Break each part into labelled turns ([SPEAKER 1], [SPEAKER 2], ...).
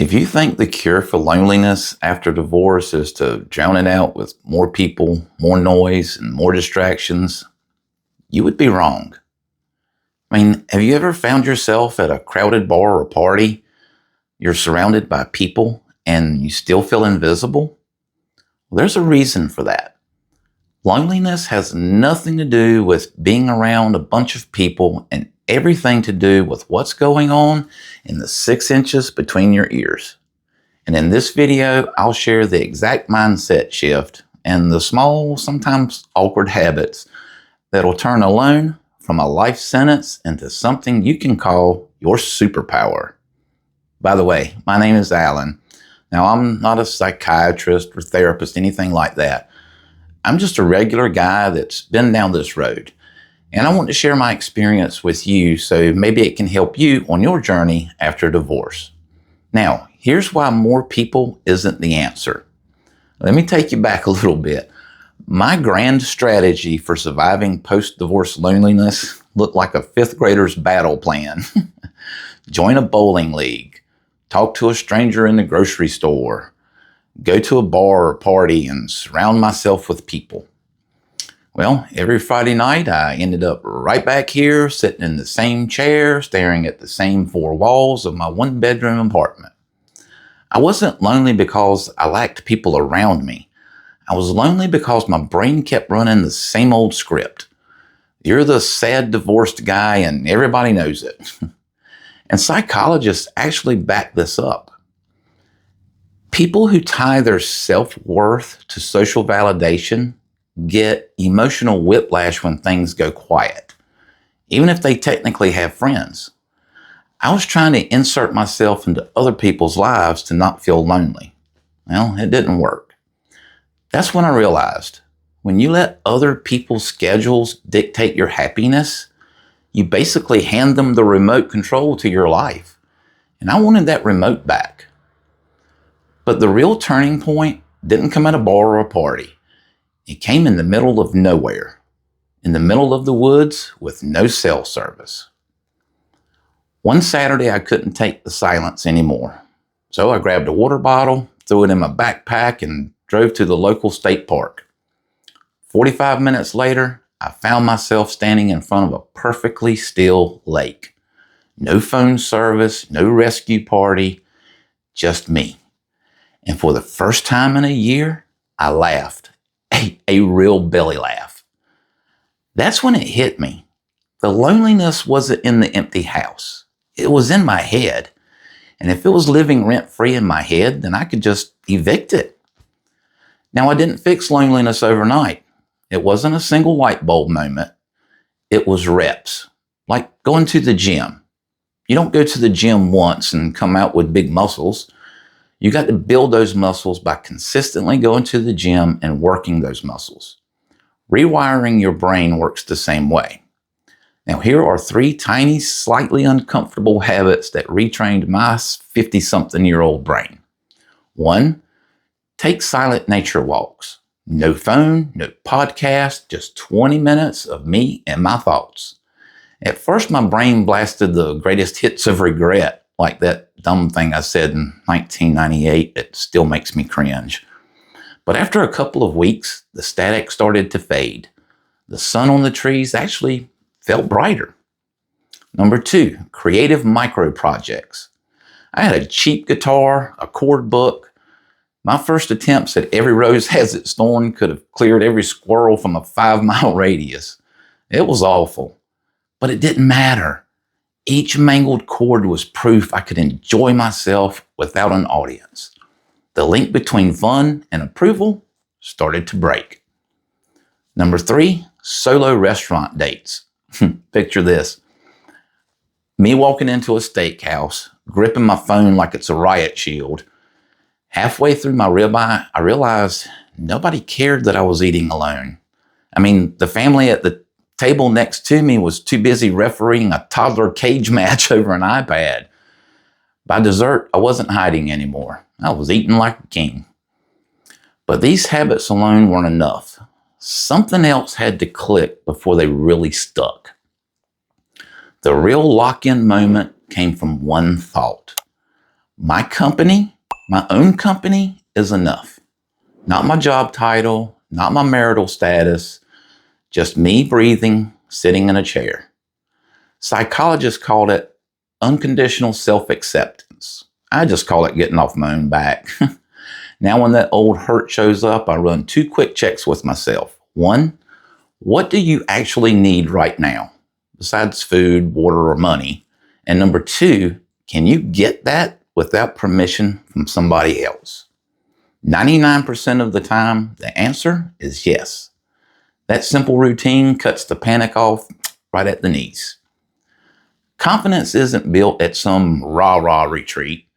[SPEAKER 1] If you think the cure for loneliness after divorce is to drown it out with more people, more noise, and more distractions, you would be wrong. Have you ever found yourself at a crowded bar or party? You're surrounded by people and you still feel invisible? Well, there's a reason for that. Loneliness has nothing to do with being around a bunch of people and everything to do with what's going on in the 6 inches between your ears. And in this video, I'll share the exact mindset shift and the small, sometimes awkward habits that'll turn alone from a life sentence into something you can call your superpower. By the way, my name is Alan. Now, I'm not a psychiatrist or therapist, anything like that. I'm just a regular guy that's been down this road. And I want to share my experience with you so maybe it can help you on your journey after divorce. Now, here's why more people isn't the answer. Let me take you back a little bit. My grand strategy for surviving post-divorce loneliness looked like a fifth grader's battle plan. Join a bowling league, talk to a stranger in the grocery store, go to a bar or party and surround myself with people. Well, every Friday night, I ended up right back here, sitting in the same chair, staring at the same four walls of my one-bedroom apartment. I wasn't lonely because I lacked people around me. I was lonely because my brain kept running the same old script. You're the sad divorced guy and everybody knows it. And psychologists actually back this up. People who tie their self-worth to social validation get emotional whiplash when things go quiet, even if they technically have friends. I was trying to insert myself into other people's lives to not feel lonely. Well, it didn't work. That's when I realized when you let other people's schedules dictate your happiness, you basically hand them the remote control to your life. And I wanted that remote back. But the real turning point didn't come at a bar or a party. It came in the middle of nowhere, in the middle of the woods with no cell service. One Saturday, I couldn't take the silence anymore. So I grabbed a water bottle, threw it in my backpack, and drove to the local state park. 45 minutes later, I found myself standing in front of a perfectly still lake. No phone service, no rescue party, just me. And for the first time in a year, I laughed. A real belly laugh. That's when it hit me. The loneliness wasn't in the empty house. It was in my head. And if it was living rent-free in my head, then I could just evict it. Now, I didn't fix loneliness overnight. It wasn't a single light bulb moment. It was reps, like going to the gym. You don't go to the gym once and come out with big muscles. You got to build those muscles by consistently going to the gym and working those muscles. Rewiring your brain works the same way. Now, here are 3 tiny, slightly uncomfortable habits that retrained my 50-something-year-old brain. 1, take silent nature walks. No phone, no podcast, just 20 minutes of me and my thoughts. At first, my brain blasted the greatest hits of regret, like that dumb thing I said in 1998 that still makes me cringe. But after a couple of weeks, the static started to fade. The sun on the trees actually felt brighter. Number 2, creative micro projects. I had a cheap guitar, a chord book. My first attempts at Every Rose Has Its Thorn could have cleared every squirrel from a 5-mile radius. It was awful, but it didn't matter. Each mangled chord was proof I could enjoy myself without an audience. The link between fun and approval started to break. Number 3, solo restaurant dates. Picture this. Me walking into a steakhouse, gripping my phone like it's a riot shield. Halfway through my ribeye, I realized nobody cared that I was eating alone. The family at the table next to me was too busy refereeing a toddler cage match over an iPad. By dessert, I wasn't hiding anymore. I was eating like a king. But these habits alone weren't enough. Something else had to click before they really stuck. The real lock-in moment came from one thought. My company, my own company, is enough. Not my job title, not my marital status, just me breathing, sitting in a chair. Psychologists call it unconditional self-acceptance. I just call it getting off my own back. Now when that old hurt shows up, I run 2 quick checks with myself. 1, what do you actually need right now, besides food, water, or money? And number 2, can you get that without permission from somebody else? 99% of the time, the answer is yes. That simple routine cuts the panic off right at the knees. Confidence isn't built at some rah-rah retreat.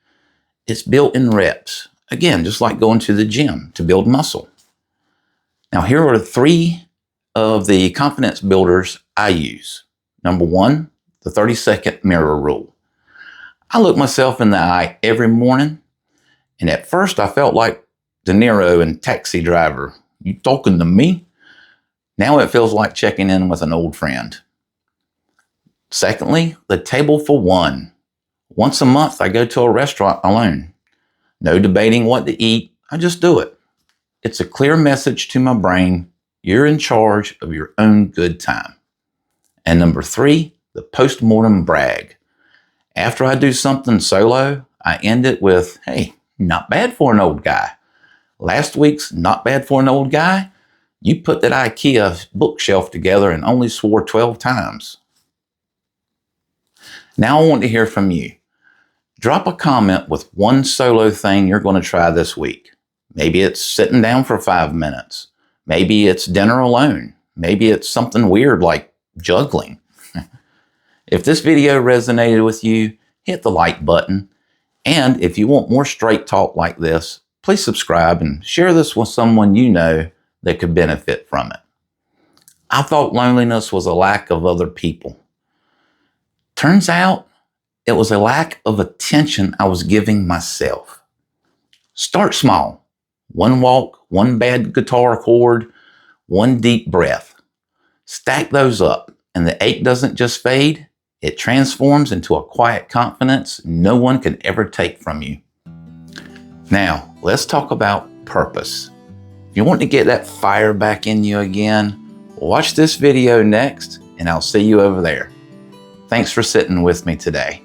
[SPEAKER 1] It's built in reps. Again, just like going to the gym to build muscle. Now, here are 3 of the confidence builders I use. Number 1, the 30-second mirror rule. I look myself in the eye every morning, and at first I felt like De Niro in Taxi Driver. You talking to me? Now it feels like checking in with an old friend. Secondly, the table for one. Once a month, I go to a restaurant alone. No debating what to eat, I just do it. It's a clear message to my brain, you're in charge of your own good time. And number 3, the postmortem brag. After I do something solo, I end it with, hey, not bad for an old guy. Last week's not bad for an old guy, you put that IKEA bookshelf together and only swore 12 times. Now I want to hear from you. Drop a comment with one solo thing you're going to try this week. Maybe it's sitting down for 5 minutes. Maybe it's dinner alone. Maybe it's something weird like juggling. If this video resonated with you, hit the like button. And if you want more straight talk like this, please subscribe and share this with someone you know that could benefit from it. I thought loneliness was a lack of other people. Turns out it was a lack of attention I was giving myself. Start small. 1 walk, 1 bad guitar chord, 1 deep breath. Stack those up, and the ache doesn't just fade, it transforms into a quiet confidence no one can ever take from you. Now, let's talk about purpose. If you want to get that fire back in you again, watch this video next, and I'll see you over there. Thanks for sitting with me today.